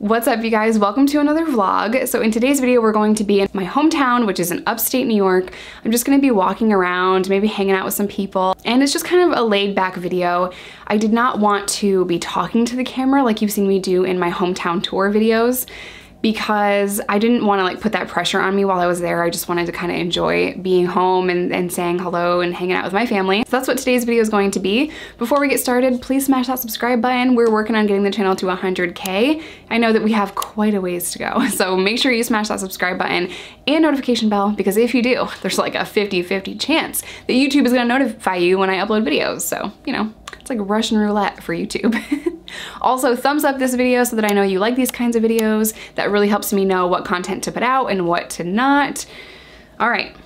What's up, you guys? Welcome to another vlog. So in today's video, we're going to be in my hometown, which is in upstate New York. I'm just gonna be walking around, maybe hanging out with some people, and it's just kind of a laid back video. I did not want to be talking to the camera like you've seen me do in my hometown tour videos, because I didn't want to like put that pressure on me while I was there. I just wanted to kind of enjoy being home and saying hello and hanging out with my family. So that's what today's video is going to be. Before we get started, please smash that subscribe button. We're working on getting the channel to 100K. I know that we have quite a ways to go, so make sure you smash that subscribe button and notification bell, because if you do, there's like a 50-50 chance that YouTube is gonna notify you when I upload videos. So, you know, it's like Russian roulette for YouTube. Also, thumbs up this video so that I know you like these kinds of videos. That really helps me know what content to put out and what to not. All right,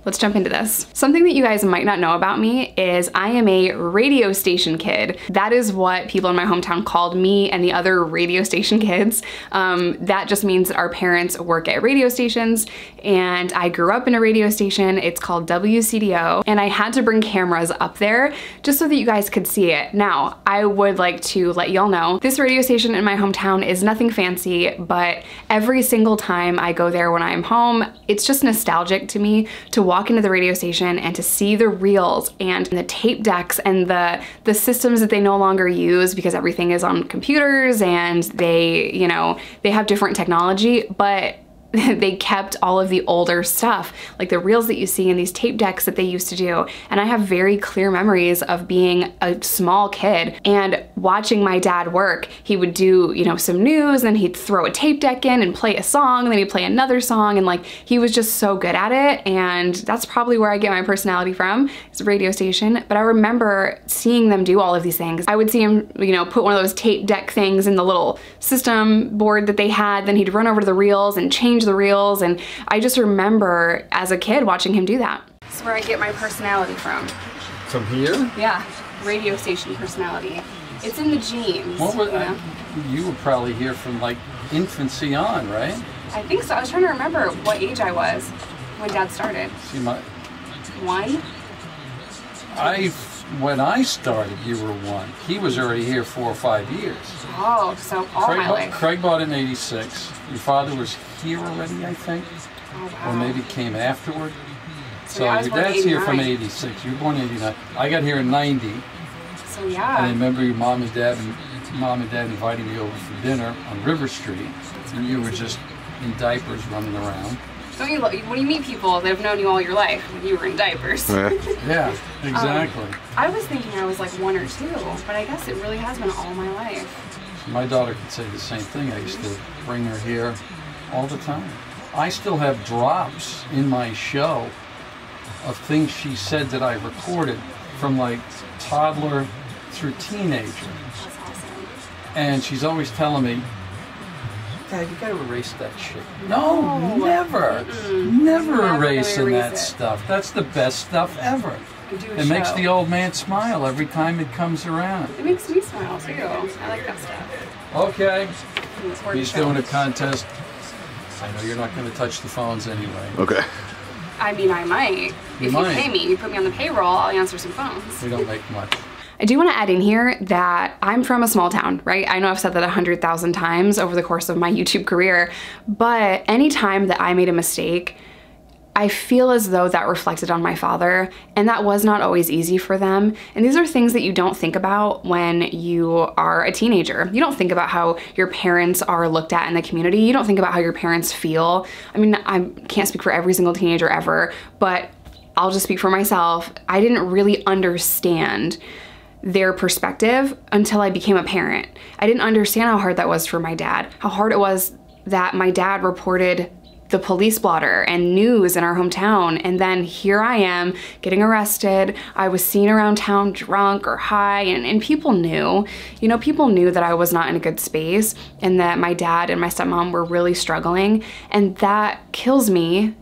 let's jump into this. Something that you guys might not know about me is I am a radio station kid. That is what people in my hometown called me and the other radio station kids. That just means that our parents work at radio stations, and I grew up in a radio station. It's called WCDO, and I had to bring cameras up there just so that you guys could see it. Now, I would like to let y'all know, this radio station in my hometown is nothing fancy, but every single time I go there when I'm home, it's just nostalgic to me to walk into the radio station and to see the reels and the tape decks and the systems that they no longer use because everything is on computers and they, you know, they have different technology, but they kept all of the older stuff, like the reels that you see in these tape decks that they used to do. And I have very clear memories of being a small kid and watching my dad work. He would do, you know, some news, and he'd throw a tape deck in and play a song, and then he'd play another song, and like, he was just so good at it. And that's probably where I get my personality from, is a radio station. But I remember seeing them do all of these things. I would see him, you know, put one of those tape deck things in the little system board that they had, then he'd run over to the reels and change the reels, and I just remember as a kid watching him do that. This is where I get my personality from. From here? Yeah, radio station personality. It's in the genes. What was, you were probably here from like infancy on, right? I think so. I was trying to remember what age I was when Dad started. See, my... 1? When I started, you were 1. He was already here 4 or 5 years. Oh, so all my life. Craig bought in '86. Your father was here already, I think. Oh, wow. Or maybe came afterward. So yeah, your dad's here from '86. You were born in '89. I got here in '90. So yeah. And I remember your mom and dad inviting me over for dinner on River Street. And you were just in diapers running around. Don't you, when you meet people that have known you all your life, you were in diapers. Yeah, exactly. I was thinking I was like 1 or 2, but I guess it really has been all my life. My daughter could say the same thing. I used to bring her here all the time. I still have drops in my show of things she said that I recorded from like toddler through teenager. That's awesome. And she's always telling me, Dad, you gotta erase that shit. No, never. Never erasing that stuff. That's the best stuff ever. It makes the old man smile every time it comes around. It makes me smile too. I like that stuff. Okay. He's doing a contest. I know you're not going to touch the phones anyway. Okay. I mean, I might. If you pay me, you put me on the payroll, I'll answer some phones. We don't make much. I do want to add in here that I'm from a small town, right? I know I've said that 100,000 times over the course of my YouTube career, but anytime that I made a mistake, I feel as though that reflected on my father, and that was not always easy for them. And these are things that you don't think about when you are a teenager. You don't think about how your parents are looked at in the community. You don't think about how your parents feel. I mean, I can't speak for every single teenager ever, but I'll just speak for myself. I didn't really understand their perspective until I became a parent. I didn't understand how hard that was for my dad, how hard it was that my dad reported the police blotter and news in our hometown, and then here I am getting arrested. I was seen around town drunk or high, and people knew. You know, people knew that I was not in a good space and that my dad and my stepmom were really struggling, and that kills me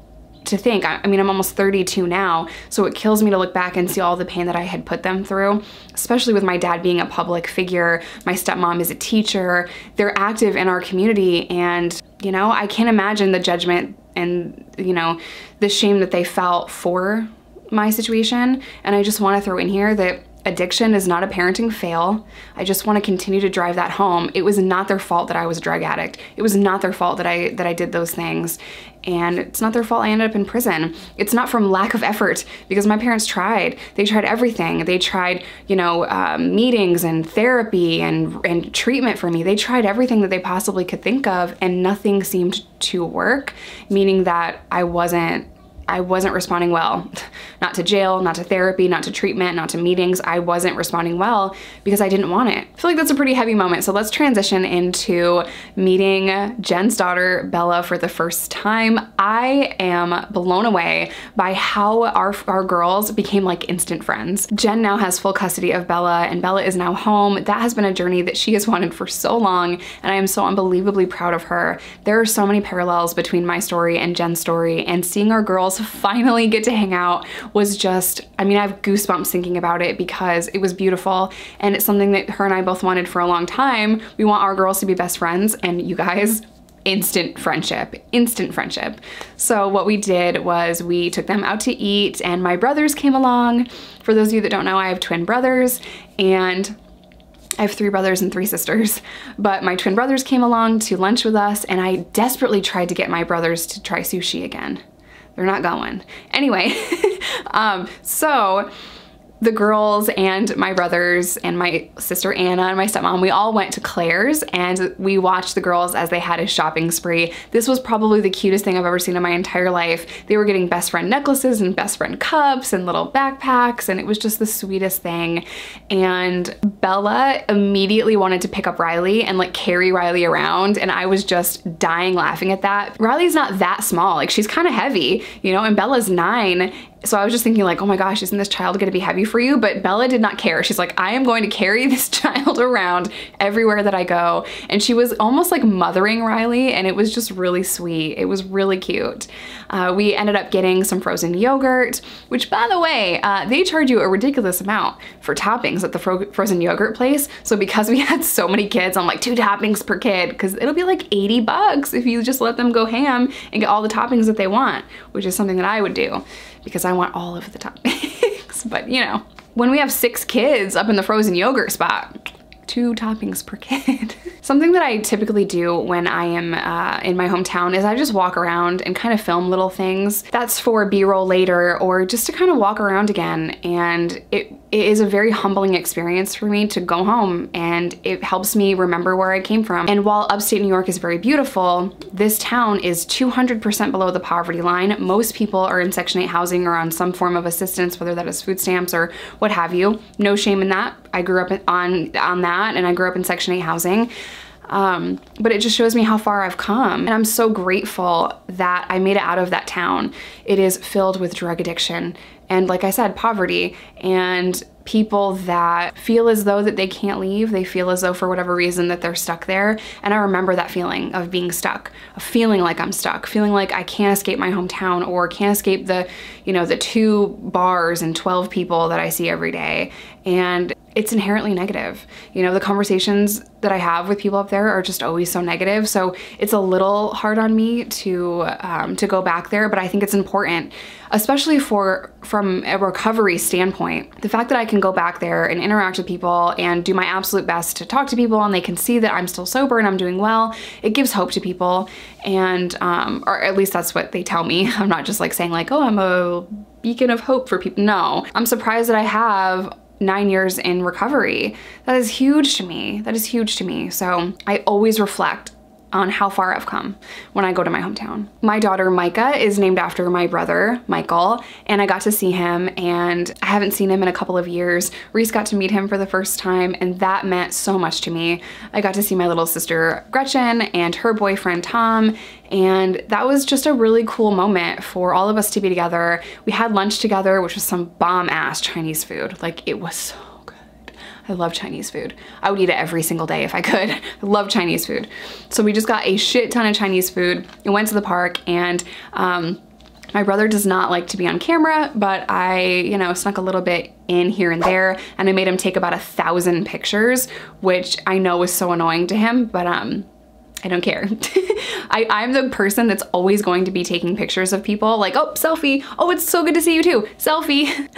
to think. I mean, I'm almost 32 now, so it kills me to look back and see all the pain that I had put them through, especially with my dad being a public figure. My stepmom is a teacher. They're active in our community, and you know, I can't imagine the judgment and, you know, the shame that they felt for my situation. And I just want to throw in here that addiction is not a parenting fail. I just want to continue to drive that home. It was not their fault that I was a drug addict. It was not their fault that I did those things. And it's not their fault I ended up in prison. It's not from lack of effort, because my parents tried. They tried everything. They tried, you know, meetings and therapy and treatment for me. They tried everything that they possibly could think of, and nothing seemed to work, meaning that I wasn't responding well. Not to jail, not to therapy, not to treatment, not to meetings. I wasn't responding well because I didn't want it. I feel like that's a pretty heavy moment. So let's transition into meeting Jen's daughter, Bella, for the first time. I am blown away by how our girls became like instant friends. Jen now has full custody of Bella, and Bella is now home. That has been a journey that she has wanted for so long, and I am so unbelievably proud of her. There are so many parallels between my story and Jen's story, and seeing our girls finally get to hang out was just, I mean, I have goosebumps thinking about it because it was beautiful, and it's something that her and I both wanted for a long time. We want our girls to be best friends, and you guys, instant friendship, instant friendship. So what we did was we took them out to eat, and my brothers came along. For those of you that don't know, I have twin brothers, and I have 3 brothers and 3 sisters, but my twin brothers came along to lunch with us, and I desperately tried to get my brothers to try sushi again. They're not going. Anyway, so the girls and my brothers and my sister Anna and my stepmom, we all went to Claire's, and we watched the girls as they had a shopping spree. This was probably the cutest thing I've ever seen in my entire life. They were getting best friend necklaces and best friend cups and little backpacks, and it was just the sweetest thing. And Bella immediately wanted to pick up Riley and like carry Riley around, and I was just dying laughing at that. Riley's not that small, like she's kind of heavy, you know, and Bella's 9. So I was just thinking like, oh my gosh, isn't this child gonna be heavy for you? But Bella did not care. She's like, I am going to carry this child around everywhere that I go. And she was almost like mothering Riley, and it was just really sweet. It was really cute. We ended up getting some frozen yogurt, which by the way, they charge you a ridiculous amount for toppings at the frozen yogurt place. So because we had so many kids, I'm like 2 toppings per kid, because it'll be like 80 bucks if you just let them go ham and get all the toppings that they want, which is something that I would do, because I want all of the toppings. But you know, when we have 6 kids up in the frozen yogurt spot, 2 toppings per kid. Something that I typically do when I am in my hometown is I just walk around and kind of film little things. That's for B-roll later, or just to kind of walk around again. And it is a very humbling experience for me to go home, and it helps me remember where I came from. And while upstate New York is very beautiful, this town is 200% below the poverty line. Most people are in Section 8 housing or on some form of assistance, whether that is food stamps or what have you. No shame in that. I grew up on that, and I grew up in Section 8 housing. But it just shows me how far I've come. And I'm so grateful that I made it out of that town. It is filled with drug addiction and, like I said, poverty, and people that feel as though that they can't leave. They feel as though for whatever reason that they're stuck there. And I remember that feeling of being stuck, of feeling like I'm stuck, feeling like I can't escape my hometown, or can't escape the, you know, the 2 bars and 12 people that I see every day. And it's inherently negative. You know, the conversations that I have with people up there are just always so negative. So it's a little hard on me to go back there, but I think it's important, especially from a recovery standpoint. The fact that I can go back there and interact with people and do my absolute best to talk to people, and they can see that I'm still sober and I'm doing well, it gives hope to people. And, or at least that's what they tell me. I'm not just like saying like, oh, I'm a beacon of hope for people. No, I'm surprised that I have 9 years in recovery. That is huge to me. That is huge to me. So I always reflect on how far I've come when I go to my hometown. My daughter Micah is named after my brother Michael, and I got to see him, and I haven't seen him in a couple of years. Reese got to meet him for the first time, and that meant so much to me. I got to see my little sister Gretchen and her boyfriend Tom, and that was just a really cool moment for all of us to be together. We had lunch together, which was some bomb-ass Chinese food. Like, it was so I love Chinese food. I would eat it every single day if I could. I love Chinese food. So we just got a shit ton of Chinese food and went to the park, and my brother does not like to be on camera, but I, you know, snuck a little bit in here and there, and I made him take about 1,000 pictures, which I know was so annoying to him, but I don't care. I'm the person that's always going to be taking pictures of people, like, oh, selfie. Oh, it's so good to see you too. Selfie.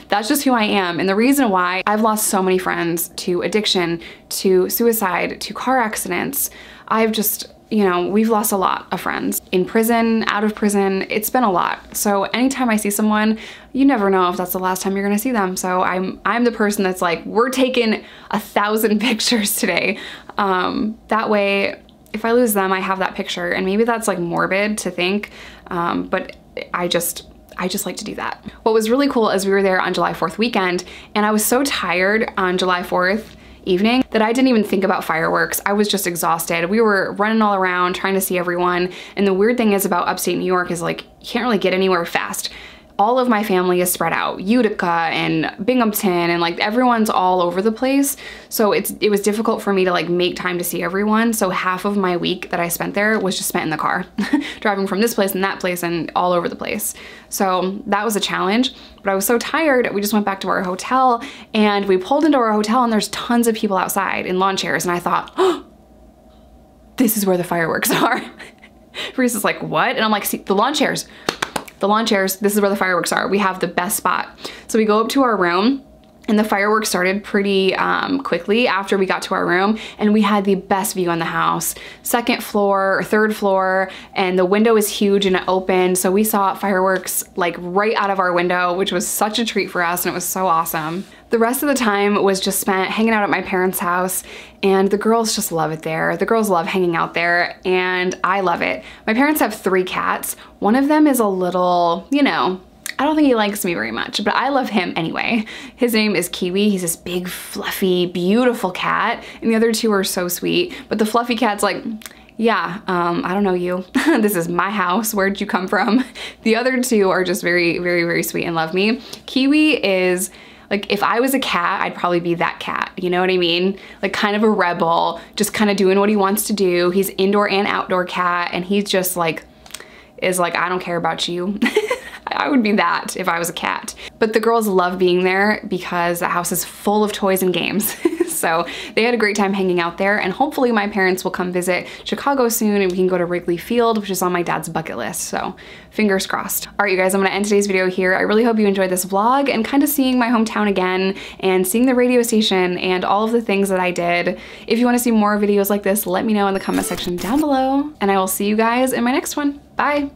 That's just who I am. And the reason why I've lost so many friends to addiction, to suicide, to car accidents, I've just, you know, we've lost a lot of friends in prison, out of prison. It's been a lot. So anytime I see someone, you never know if that's the last time you're gonna see them. So I'm the person that's like, we're taking 1,000 pictures today. That way, if I lose them, I have that picture. And maybe that's like morbid to think, but I just like to do that. What was really cool is we were there on July 4th weekend, and I was so tired on July 4th evening that I didn't even think about fireworks. I was just exhausted. We were running all around trying to see everyone. And the weird thing is about upstate New York is like, you can't really get anywhere fast. All of my family is spread out, Utica and Binghamton, and like everyone's all over the place. So it was difficult for me to like make time to see everyone. So half of my week that I spent there was just spent in the car, driving from this place and that place and all over the place. So that was a challenge, but I was so tired, we just went back to our hotel, and we pulled into our hotel and there's tons of people outside in lawn chairs. And I thought, oh, this is where the fireworks are. Reese is like, what? And I'm like, see, the lawn chairs. The lawn chairs, this is where the fireworks are. We have the best spot. So we go up to our room, and the fireworks started pretty quickly after we got to our room, and we had the best view on the house. Second floor or third floor, and the window is huge and it opened. So we saw fireworks like right out of our window, which was such a treat for us, and it was so awesome. The rest of the time was just spent hanging out at my parents' house, and the girls just love it there. The girls love hanging out there, and I love it. My parents have 3 cats. One of them is a little, you know, I don't think he likes me very much, but I love him anyway. His name is Kiwi. He's this big, fluffy, beautiful cat, and the other 2 are so sweet. But the fluffy cat's like, yeah, I don't know you. This is my house. Where'd you come from? The other 2 are just very, very, very sweet and love me. Kiwi is, like, if I was a cat, I'd probably be that cat, you know what I mean? Like kind of a rebel, just kind of doing what he wants to do. He's indoor and outdoor cat, and he's just like, is like, I don't care about you. I would be that if I was a cat. But the girls love being there because the house is full of toys and games. So they had a great time hanging out there, and hopefully my parents will come visit Chicago soon and we can go to Wrigley Field, which is on my dad's bucket list. So fingers crossed. All right, you guys, I'm gonna end today's video here. I really hope you enjoyed this vlog and kind of seeing my hometown again and seeing the radio station and all of the things that I did. If you wanna see more videos like this, let me know in the comment section down below, and I will see you guys in my next one. Bye.